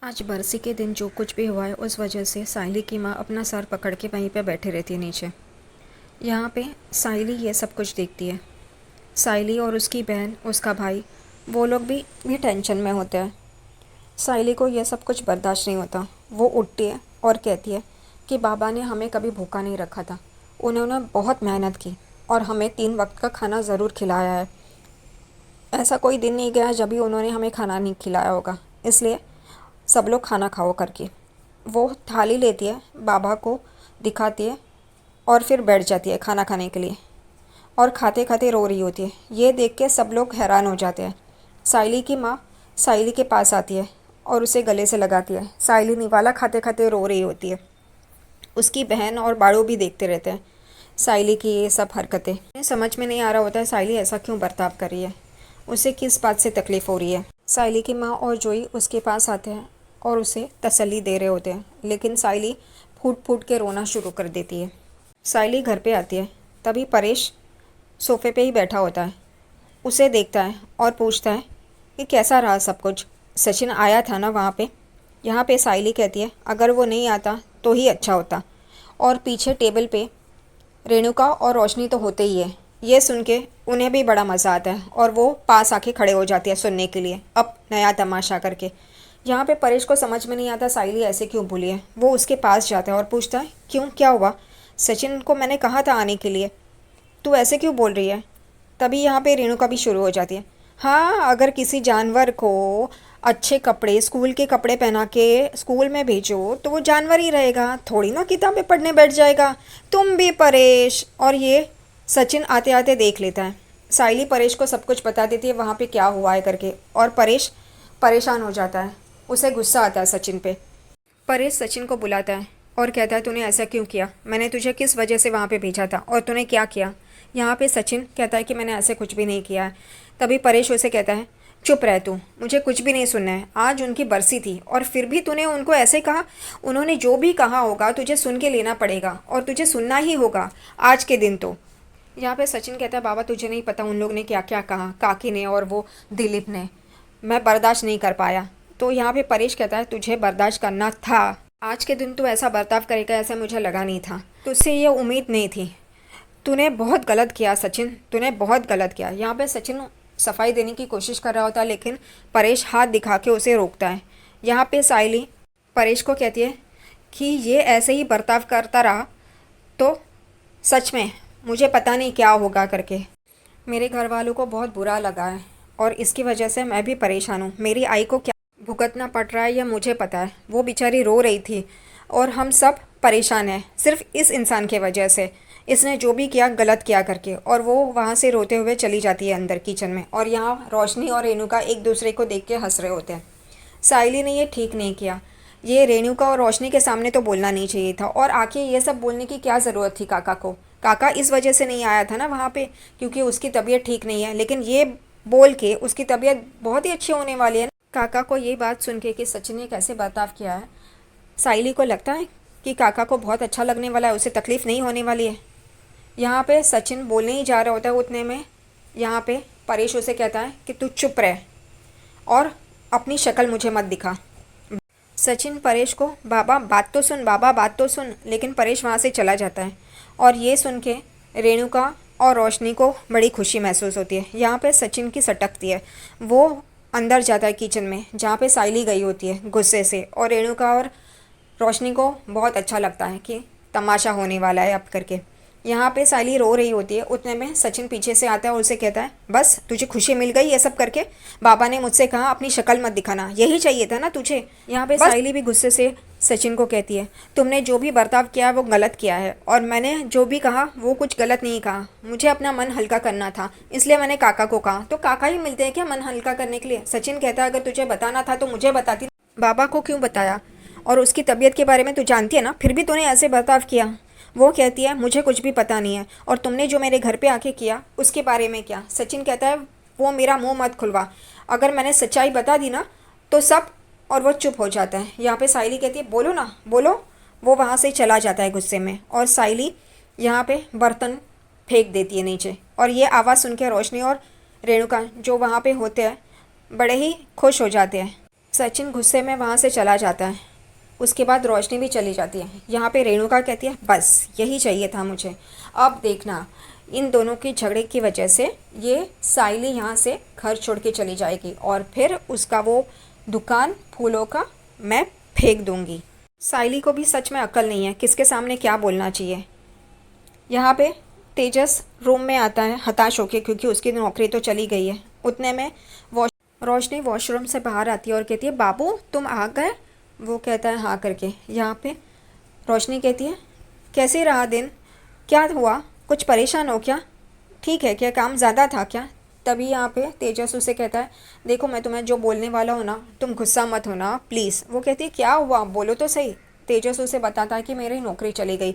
आज बरसी के दिन जो कुछ भी हुआ है उस वजह से साइली की माँ अपना सर पकड़ के वहीं पे बैठी रहती है नीचे। यहाँ पे साइली ये सब कुछ देखती है। साइली और उसकी बहन, उसका भाई, वो लोग भी टेंशन में होते हैं। साइली को ये सब कुछ बर्दाश्त नहीं होता। वो उठती है और कहती है कि बाबा ने हमें कभी भूखा नहीं रखा था। उन्होंने बहुत मेहनत की और हमें 3 वक्त का खाना ज़रूर खिलाया है। ऐसा कोई दिन नहीं गया जब भी उन्होंने हमें खाना नहीं खिलाया होगा। इसलिए सब लोग खाना खाओ करके वो थाली लेती है, बाबा को दिखाती है और फिर बैठ जाती है खाना खाने के लिए। और खाते खाते रो रही होती है। ये देख के सब लोग हैरान हो जाते हैं। साइली की माँ साइली के पास आती है और उसे गले से लगाती है। साइली निवाला खाते खाते रो रही होती है। उसकी बहन और बाड़ू भी देखते रहते हैं साइली की ये सब हरकतें। उन्हें समझ में नहीं आ रहा होता है साइली ऐसा क्यों बर्ताव कर रही है, उसे किस बात से तकलीफ़ हो रही है। साइली की माँ और जोई उसके पास आते हैं और उसे तसल्ली दे रहे होते हैं, लेकिन साइली फूट फूट के रोना शुरू कर देती है। साइली घर पे आती है, तभी परेश सोफे पे ही बैठा होता है। उसे देखता है और पूछता है कि कैसा रहा सब कुछ। सचिन आया था ना वहाँ पे। यहाँ पे साइली कहती है अगर वो नहीं आता तो ही अच्छा होता। और पीछे टेबल पे रेणुका और रोशनी तो होते ही है। ये सुन के उन्हें भी बड़ा मज़ा आता है और वो पास आके खड़े हो जाती है सुनने के लिए अब नया तमाशा करके। यहाँ पे परेश को समझ में नहीं आता साइली ऐसे क्यों बोली है। वो उसके पास जाता है और पूछता है क्यों, क्या हुआ? सचिन को मैंने कहा था आने के लिए, तू ऐसे क्यों बोल रही है? तभी यहाँ पे रेणुका भी शुरू हो जाती है। हाँ, अगर किसी जानवर को अच्छे कपड़े, स्कूल के कपड़े पहना के स्कूल में भेजो तो वो जानवर ही रहेगा, थोड़ी ना किताबें पढ़ने बैठ जाएगा। तुम भी परेश। और ये सचिन आते आते देख लेता है। साइली परेश को सब कुछ बता देती है वहाँ पे क्या हुआ है करके, और परेश परेशान हो जाता है। उसे गुस्सा आता है सचिन पे। परेश सचिन को बुलाता है और कहता है तूने ऐसा क्यों किया, मैंने तुझे किस वजह से वहाँ पे भेजा था और तूने क्या किया? यहाँ पे सचिन कहता है कि मैंने ऐसे कुछ भी नहीं किया है। तभी परेश उसे कहता है चुप रह तू, मुझे कुछ भी नहीं सुनना है। आज उनकी बरसी थी और फिर भी तूने उनको ऐसे कहा। उन्होंने जो भी कहा होगा तुझे सुन के लेना पड़ेगा और तुझे सुनना ही होगा आज के दिन तो। यहाँ पे सचिन कहता है बाबा तुझे नहीं पता उन लोग ने क्या क्या कहा, काकी ने और वो दिलीप ने। मैं बर्दाश्त नहीं कर पाया। तो यहाँ पे परेश कहता है तुझे बर्दाश्त करना था। आज के दिन तू ऐसा बर्ताव करेगा ऐसा मुझे लगा नहीं था, तुझसे ये उम्मीद नहीं थी। तूने बहुत गलत किया सचिन, तूने बहुत गलत किया। यहाँ पे सचिन सफाई देने की कोशिश कर रहा होता है, लेकिन परेश हाथ दिखा के उसे रोकता है। यहाँ पे साइली परेश को कहती है कि ये ऐसे ही बर्ताव करता रहा तो सच में मुझे पता नहीं क्या होगा करके। मेरे घर वालों को बहुत बुरा लगा है और इसकी वजह से मैं भी परेशान हूँ। मेरी आई को क्या भुगतना पड़ रहा है यह मुझे पता है। वो बेचारी रो रही थी और हम सब परेशान हैं सिर्फ इस इंसान के वजह से। इसने जो भी किया गलत किया करके। और वो वहाँ से रोते हुए चली जाती है अंदर किचन में। और यहाँ रोशनी और रेणुका एक दूसरे को देख के हंस रहे होते हैं। साइली ने ये ठीक नहीं किया। ये रेणुका और रोशनी के सामने तो बोलना नहीं चाहिए था, और आके ये सब बोलने की क्या ज़रूरत थी काका को। काका इस वजह से नहीं आया था ना वहाँ पे क्योंकि उसकी तबीयत ठीक नहीं है, लेकिन ये बोल के उसकी तबीयत बहुत ही अच्छी होने वाली है। काका को ये बात सुन के कि सचिन ने कैसे बर्ताव किया है, साइली को लगता है कि काका को बहुत अच्छा लगने वाला है, उसे तकलीफ़ नहीं होने वाली है। यहाँ पे सचिन बोलने ही जा रहा होता है उतने में यहाँ पे परेश उसे कहता है कि तू चुप रह और अपनी शक्ल मुझे मत दिखा। सचिन परेश को बाबा बात तो सुन, बाबा बात तो सुन, लेकिन परेश वहाँ से चला जाता है। और ये सुन के रेणुका और रोशनी को बड़ी खुशी महसूस होती है। यहाँ पे सचिन की सटकती है। वो अंदर जाता है किचन में जहाँ पे साइली गई होती है गुस्से से, और रेणुका और रोशनी को बहुत अच्छा लगता है कि तमाशा होने वाला है अब करके। यहाँ पे साइली रो रही होती है, उतने में सचिन पीछे से आता है और उसे कहता है बस तुझे खुशी मिल गई ये सब करके? बाबा ने मुझसे कहा अपनी शक्ल मत दिखाना, यही चाहिए था ना तुझे? यहाँ पे साइली भी गुस्से से सचिन को कहती है तुमने जो भी बर्ताव किया वो गलत किया है, और मैंने जो भी कहा वो कुछ गलत नहीं कहा। मुझे अपना मन हल्का करना था इसलिए मैंने काका को कहा। तो काका ही मिलते हैं क्या मन हल्का करने के लिए? सचिन कहता है अगर तुझे बताना था तो मुझे बताती, बाबा को क्यों बताया? और उसकी तबीयत के बारे में तू जानती है ना, फिर भी तूने ऐसे बर्ताव किया। वो कहती है मुझे कुछ भी पता नहीं है, और तुमने जो मेरे घर पे आके किया उसके बारे में क्या? सचिन कहता है वो मेरा मुंह मत खुलवा, अगर मैंने सच्चाई बता दी ना तो सब। और वो चुप हो जाता है। यहाँ पे साइली कहती है बोलो ना बोलो। वो वहाँ से चला जाता है गुस्से में, और साइली यहाँ पे बर्तन फेंक देती है नीचे। और ये आवाज़ सुन के रोशनी और रेणुका जो वहाँ पे होते हैं बड़े ही खुश हो जाते हैं। सचिन गुस्से में वहाँ से चला जाता है। उसके बाद रोशनी भी चली जाती है। यहाँ पे रेणुका कहती है बस यही चाहिए था मुझे। अब देखना इन दोनों की झगड़े की वजह से ये साइली यहाँ से घर छोड़ के चली जाएगी और फिर उसका वो दुकान फूलों का मैं फेंक दूँगी। साइली को भी सच में अक्ल नहीं है किसके सामने क्या बोलना चाहिए। यहाँ पे तेजस रूम में आता है हताश होके क्योंकि उसकी नौकरी तो चली गई है। उतने में रोशनी वॉशरूम से बाहर आती है और कहती है बाबू तुम आ गए। वो कहता है हाँ करके। यहाँ पे रोशनी कहती है कैसे रहा दिन, क्या हुआ, कुछ परेशान हो क्या, ठीक है क्या, काम ज़्यादा था क्या। तभी यहाँ पे तेजस उसे कहता है देखो मैं तुम्हें जो बोलने वाला हूँ ना तुम गुस्सा मत होना प्लीज़। वो कहती है क्या हुआ बोलो तो सही। तेजस उसे बताता है कि मेरी नौकरी चली गई।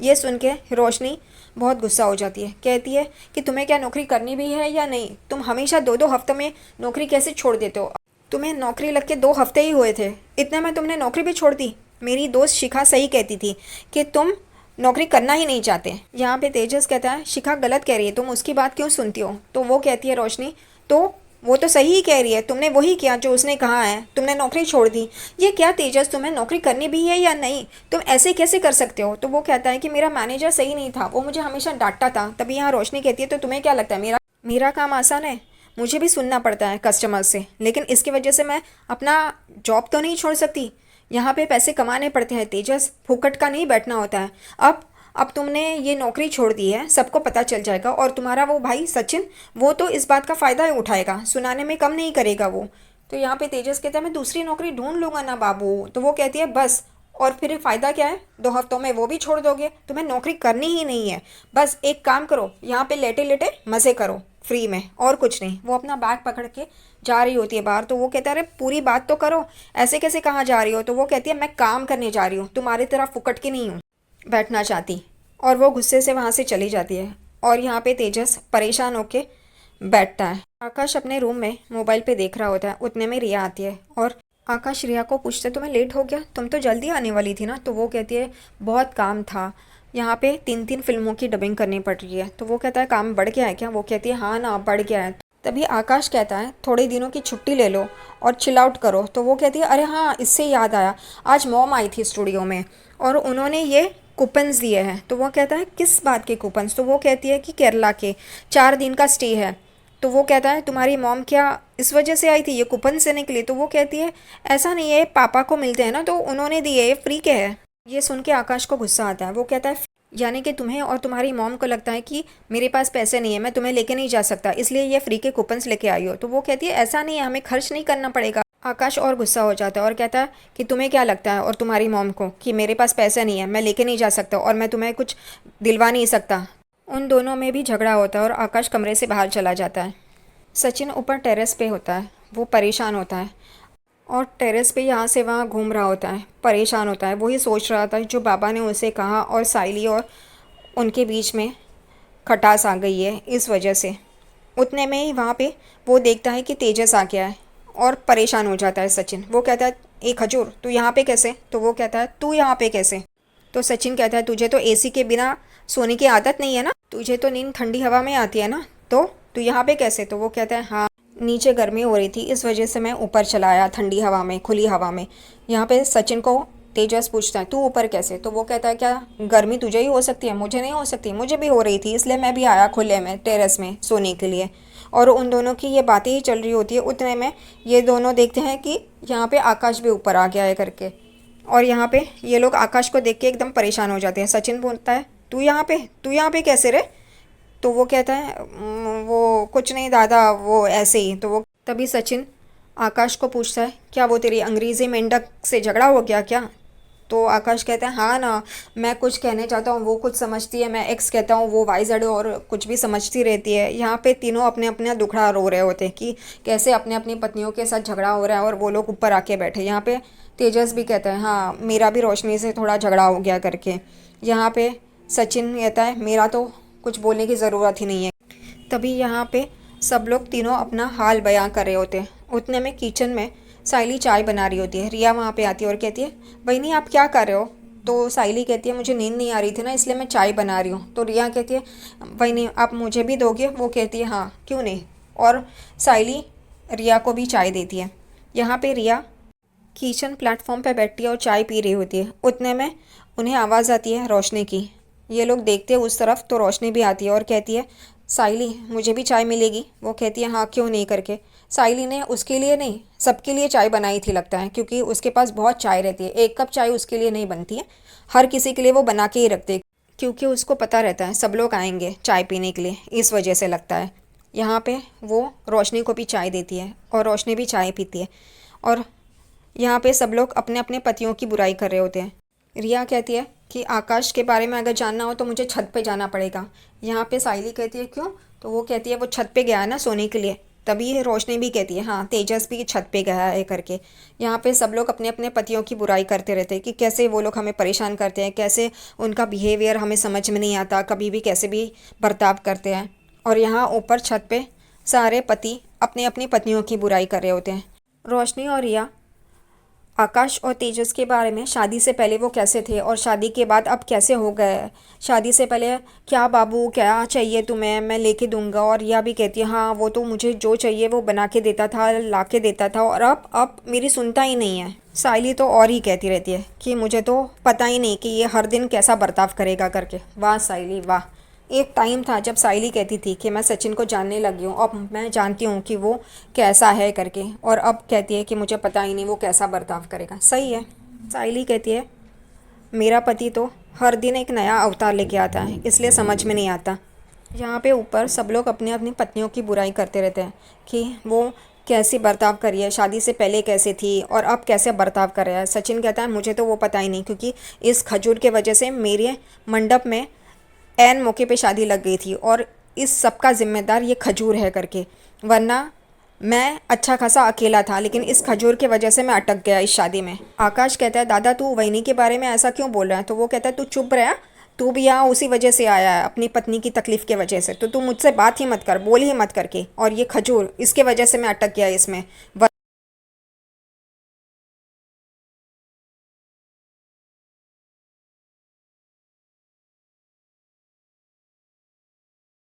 ये सुन के रोशनी बहुत गुस्सा हो जाती है, कहती है कि तुम्हें क्या नौकरी करनी भी है या नहीं, तुम हमेशा 2-2 हफ्तों में नौकरी कैसे छोड़ देते हो। तुम्हें नौकरी लग के 2 हफ्ते ही हुए थे, इतने में तुमने नौकरी भी छोड़ दी। मेरी दोस्त शिखा सही कहती थी कि तुम नौकरी करना ही नहीं चाहते। यहाँ पे तेजस कहता है शिखा गलत कह रही है, तुम उसकी बात क्यों सुनती हो। तो वो कहती है रोशनी तो वो तो सही ही कह रही है, तुमने वही किया जो उसने कहा है, तुमने नौकरी छोड़ दी। ये क्या तेजस तुम्हें नौकरी करनी भी है या नहीं, तुम ऐसे कैसे कर सकते हो। तो वो कहता है कि मेरा मैनेजर सही नहीं था, वो मुझे हमेशा डांटता था। तभी यहाँ रोशनी कहती है तो तुम्हें क्या लगता है मेरा काम आसान है, मुझे भी सुनना पड़ता है कस्टमर से, लेकिन इसकी वजह से मैं अपना जॉब तो नहीं छोड़ सकती। यहाँ पे पैसे कमाने पड़ते हैं तेजस, फुकट का नहीं बैठना होता है। अब तुमने ये नौकरी छोड़ दी है, सबको पता चल जाएगा और तुम्हारा वो भाई सचिन वो तो इस बात का फ़ायदा ही उठाएगा, सुनाने में कम नहीं करेगा वो। तो यहाँ पे तेजस कहता है मैं दूसरी नौकरी ढूंढ लूँगा ना बाबू। तो वो कहती है बस, और फिर फ़ायदा क्या है, 2 हफ्तों में वो भी छोड़ दोगे, तुम्हें नौकरी करनी ही नहीं है। बस एक काम करो, यहाँ पे लेटे लेटे मज़े करो फ्री में, और कुछ नहीं। वो अपना बैग पकड़ के जा रही होती है बाहर। तो वो कहता है अरे पूरी बात तो करो, ऐसे कैसे कहाँ जा रही हो। तो वो कहती है मैं काम करने जा रही हूँ, तुम्हारी तरह फुकट की नहीं हूँ बैठना चाहती। और वो गुस्से से वहाँ से चली जाती है। और यहाँ पे तेजस परेशान होके बैठता है। आकाश अपने रूम में मोबाइल पे देख रहा होता है। उतने में रिया आती है और आकाश रिया को पूछते तुम्हें लेट हो गया, तुम तो जल्दी आने वाली थी ना। तो वो कहती है बहुत काम था, यहाँ पे 3-3 फिल्मों की डबिंग करनी पड़ रही है। तो वो कहता है काम बढ़ गया है क्या। वो कहती है हाँ ना बढ़ गया है। तभी आकाश कहता है थोड़े दिनों की छुट्टी ले लो और चिल आउट करो। तो वो कहती है अरे हाँ इससे याद आया, आज मॉम आई थी स्टूडियो में और उन्होंने ये कूपन्स दिए हैं। तो वो कहता है किस बात के कूपन्स। तो वो कहती है कि केरला के 4 दिन का स्टे है। तो वो कहता है तुम्हारी मॉम क्या इस वजह से आई थी ये कूपन्स देने के लिए। तो वो कहती है ऐसा नहीं है, पापा को मिलते हैं ना तो उन्होंने दिए, ये फ्री के है। ये सुन के आकाश को गुस्सा आता है। वो कहता है यानी कि तुम्हें और तुम्हारी मॉम को लगता है कि मेरे पास पैसे नहीं है, मैं तुम्हें लेके नहीं जा सकता, इसलिए ये फ्री के कूपन्स लेके आई हो। तो वो कहती है ऐसा नहीं है, हमें खर्च नहीं करना पड़ेगा। आकाश और गुस्सा हो जाता है और कहता है कि तुम्हें क्या लगता है और तुम्हारी मॉम को कि मेरे पास पैसे नहीं है, मैं लेके नहीं जा सकता और मैं तुम्हें कुछ दिलवा नहीं सकता। उन दोनों में भी झगड़ा होता है और आकाश कमरे से बाहर चला जाता है। सचिन ऊपर टेरेस पे होता है, वो परेशान होता है और टेरेस पे यहाँ से वहाँ घूम रहा होता है, परेशान होता है। वही सोच रहा था जो बाबा ने उसे कहा और साइली और उनके बीच में खटास आ गई है इस वजह से। उतने में ही वहाँ पे वो देखता है कि तेजस आ गया है और परेशान हो जाता है सचिन। वो कहता है एक खजूर तू यहाँ पे कैसे। तो वो कहता है तू यहाँ पे कैसे। तो सचिन कहता है तुझे तो एसी के बिना सोने की आदत नहीं है ना, तुझे तो नींद ठंडी हवा में आती है ना, तो तू यहाँ पे कैसे। तो वो कहता है हाँ नीचे गर्मी हो रही थी इस वजह से मैं ऊपर चला आया ठंडी हवा में, खुली हवा में। यहाँ पे सचिन को तेजस पूछता है तू ऊपर कैसे। तो वो कहता है क्या गर्मी तुझे ही हो सकती है, मुझे नहीं हो सकती, मुझे भी हो रही थी इसलिए मैं भी आया खुले में टेरेस में सोने के लिए। और उन दोनों की ये बातें ही चल रही होती है। उतने में ये दोनों देखते हैं कि यहाँ पे आकाश भी ऊपर आ गया है करके। और यहाँ पे ये लोग आकाश को देख के एकदम परेशान हो जाते हैं। सचिन बोलता है तू यहाँ पे कैसे रे। तो वो कहता है वो कुछ नहीं दादा वो ऐसे ही। तो वो तभी सचिन आकाश को पूछता है क्या वो तेरी अंग्रेज़ी मेंढक से झगड़ा हो गया क्या। तो आकाश कहता है हाँ ना, मैं कुछ कहने चाहता हूँ वो कुछ समझती है, मैं एक्स कहता हूँ वो वाई जेड और कुछ भी समझती रहती है। यहाँ पे तीनों अपने अपने दुखड़ा रो रहे होते हैं कि कैसे अपने अपनी पत्नियों के साथ झगड़ा हो रहा है और वो लोग ऊपर आके बैठे। यहाँ पे तेजस भी कहता है हाँ मेरा भी रोशनी से थोड़ा झगड़ा हो गया करके। यहाँ पे सचिन कहता है मेरा तो कुछ बोलने की ज़रूरत ही नहीं है। तभी यहाँ पे सब लोग तीनों अपना हाल बयां कर रहे होते हैं। उतने में किचन में साइली चाय बना रही होती है। रिया वहाँ पे आती है और कहती है बहनी आप क्या कर रहे हो। तो साइली कहती है मुझे नींद नहीं आ रही थी ना इसलिए मैं चाय बना रही हूँ। तो रिया कहती है बहनी आप मुझे भी दोगे। वो कहती है हाँ क्यों नहीं। और साइली रिया को भी चाय देती है। यहाँ पे रिया किचन प्लेटफॉर्म पे बैठी है और चाय पी रही होती है। उतने में उन्हें आवाज़ आती है रोशनी की। ये लोग देखते हैं उस तरफ तो रोशनी भी आती है और कहती है, साइली मुझे भी चाय मिलेगी? वो कहती है, हाँ क्यों नहीं करके। साइली ने उसके लिए नहीं सबके लिए चाय बनाई थी लगता है, क्योंकि उसके पास बहुत चाय रहती है। एक कप चाय उसके लिए नहीं बनती है, हर किसी के लिए वो बना के ही रखते हैं, क्योंकि उसको पता रहता है सब लोग आएंगे चाय पीने के लिए, इस वजह से लगता है। यहाँ पे वो रोशनी को भी चाय देती है और रोशनी भी चाय पीती है। और यहाँ पे सब लोग अपने अपने पतियों की बुराई कर रहे होते हैं। रिया कहती है कि आकाश के बारे में अगर जानना हो तो मुझे छत पे जाना पड़ेगा। यहाँ पे साइली कहती है, क्यों? तो वो कहती है वो छत पे गया है ना सोने के लिए। तभी रोशनी भी कहती है, हाँ तेजस भी छत पे गया है करके। यहाँ पे सब लोग अपने अपने पतियों की बुराई करते रहते हैं कि कैसे वो लोग हमें परेशान करते हैं, कैसे उनका बिहेवियर हमें समझ में नहीं आता, कभी भी कैसे भी बर्ताव करते हैं। और यहाँ ऊपर छत पे सारे पति अपनी अपनी पत्नियों की बुराई कर रहे होते हैं। रोशनी और रिया आकाश और तेजस के बारे में, शादी से पहले वो कैसे थे और शादी के बाद अब कैसे हो गए। शादी से पहले क्या बाबू क्या चाहिए तुम्हें, मैं लेके दूंगा। और रिया भी कहती है, हाँ वो तो मुझे जो चाहिए वो बना के देता था, ला के देता था, और अब मेरी सुनता ही नहीं है। साइली तो और ही कहती रहती है कि मुझे तो पता ही नहीं कि ये हर दिन कैसा बर्ताव करेगा करके। वाह साइली वाह। एक टाइम था जब साइली कहती थी कि मैं सचिन को जानने लगी हूँ, अब मैं जानती हूँ कि वो कैसा है करके, और अब कहती है कि मुझे पता ही नहीं वो कैसा बर्ताव करेगा। सही है। साइली कहती है, मेरा पति तो हर दिन एक नया अवतार लेके आता है, इसलिए समझ में नहीं आता। यहाँ पे ऊपर सब लोग अपनी अपनी पत्नियों की बुराई करते रहते हैं कि वो कैसी बर्ताव करी है, शादी से पहले कैसे थी और अब कैसे बर्ताव कर रहा है। सचिन कहता है, मुझे तो वो पता ही नहीं, क्योंकि इस खजूर के वजह से मेरे मंडप में ऐन मौके पे शादी लग गई थी और इस सब का ज़िम्मेदार ये खजूर है करके। वरना मैं अच्छा खासा अकेला था, लेकिन इस खजूर की वजह से मैं अटक गया इस शादी में। आकाश कहता है, दादा तू वहीनी के बारे में ऐसा क्यों बोल रहा है? तो वो कहता है, तू चुप रहा, तू भी यहाँ उसी वजह से आया है, अपनी पत्नी की तकलीफ़ के वजह से। तो तू मुझसे बात ही मत कर, बोल ही मत करके। और ये खजूर, इसके वजह से मैं अटक गया इसमें।